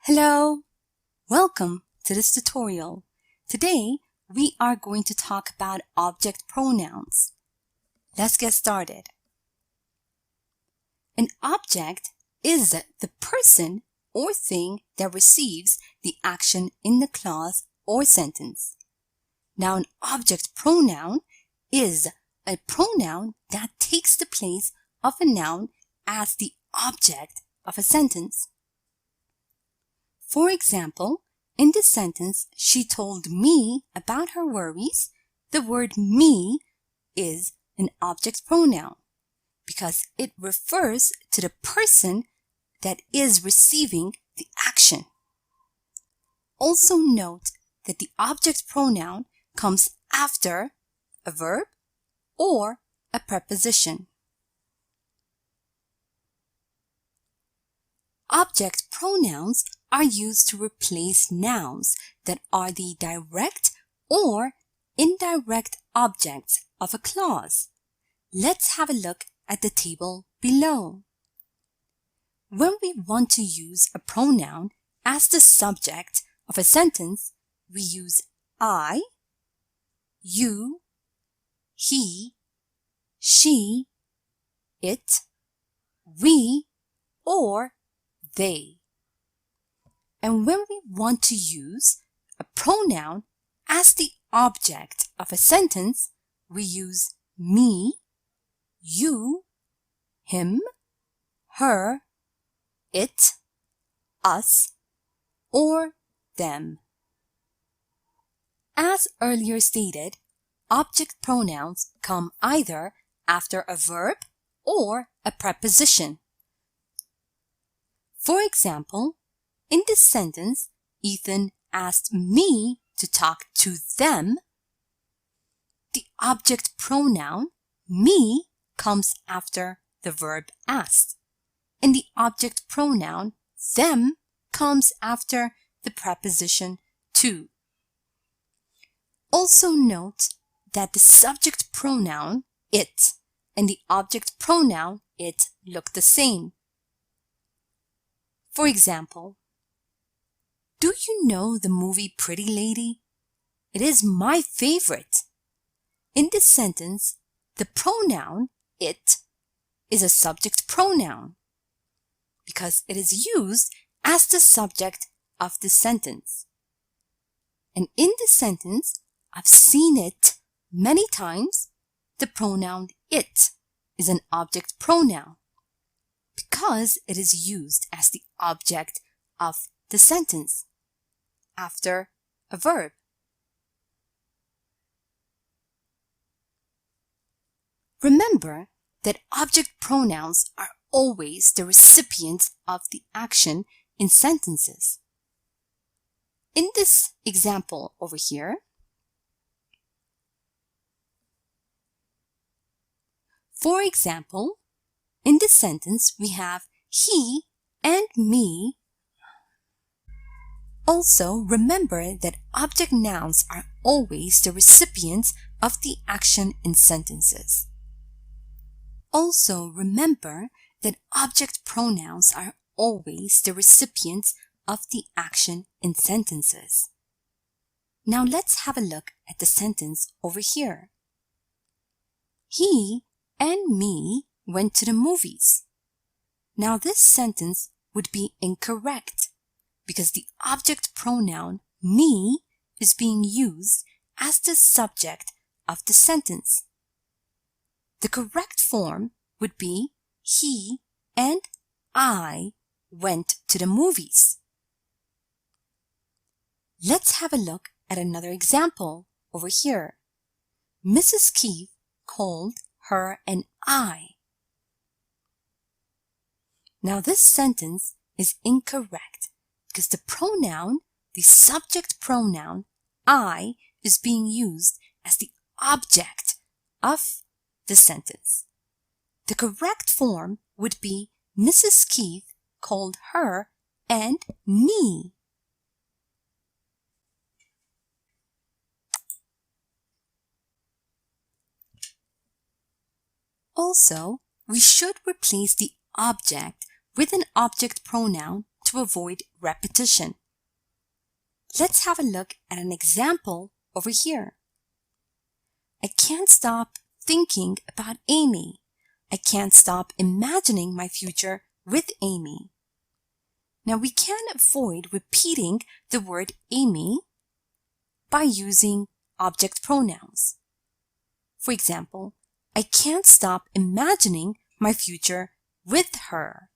Hello! Welcome to this tutorial. Today, we are going to talk about object pronouns. Let's get started. An object is the person or thing that receives the action in the clause or sentence. Now, an object pronoun is a pronoun that takes the place of a noun as the object of a sentence. For example, in this sentence, she told me about her worries. The word me is an object pronoun because it refers to the person that is receiving the action. Also note that the object pronoun comes after a verb or a preposition. Object pronouns are used to replace nouns that are the direct or indirect objects of a clause. Let's have a look at the table below. When we want to use a pronoun as the subject of a sentence, we use I, you, he, she, it, we, or they. And when we want to use a pronoun as the object of a sentence, we use me, you, him, her, it, us, or them. As earlier stated, object pronouns come either after a verb or a preposition. For example, in this sentence, Ethan asked me to talk to them. The object pronoun me comes after the verb asked, and the object pronoun them comes after the preposition to. Also note that the subject pronoun it and the object pronoun it look the same. For example, do you know the movie Pretty Lady? It is my favorite. In this sentence, the pronoun it is a subject pronoun because it is used as the subject of the sentence. And in this sentence, I've seen it many times. The pronoun it is an object pronoun because it is used as the object of the sentence after a verb. Remember that object pronouns are always the recipients of the action in sentences. In this example over here, for example, in this sentence we have he and me. Also, remember that object nouns are always the recipients of the action in sentences. Also, remember that object pronouns are always the recipients of the action in sentences. Now let's have a look at the sentence over here. He and me went to the movies. Now this sentence would be incorrect because the object pronoun me is being used as the subject of the sentence. The correct form would be he and I went to the movies. Let's have a look at another example over here. Mrs. Keith called her and I. Now this sentence is incorrect because the pronoun, the subject pronoun, I, is being used as the object of the sentence. The correct form would be Mrs. Keith called her and me. Also, we should replace the object with an object pronoun to to avoid repetition. Let's have a look at an example over here. I can't stop thinking about Amy. I can't stop imagining my future with Amy. Now we can avoid repeating the word Amy by using object pronouns. For example, I can't stop imagining my future with her.